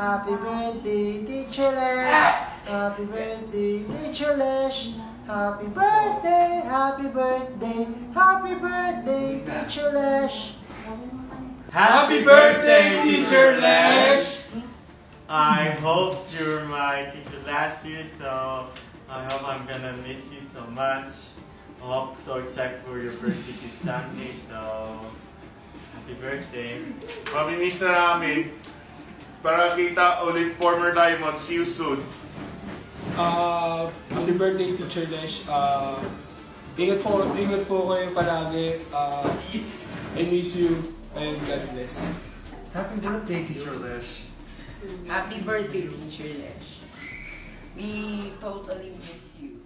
Happy birthday, Teacher Lesh. Happy birthday, Teacher Lesh. Happy birthday, happy birthday, happy birthday, Teacher Lesh. Happy birthday, Teacher Lesh! I hope you're my teacher last year, so I hope I'm gonna miss you so much. I'm so excited for your birthday this Sunday, so happy birthday. Mamimiss na namin. Para kita ulit former Diamond. See you soon. Happy birthday, Teacher Lesh. Ingat po kayo palagi. I miss you and God bless. Happy birthday, Teacher Lesh. Happy birthday, Teacher Lesh. We totally miss you.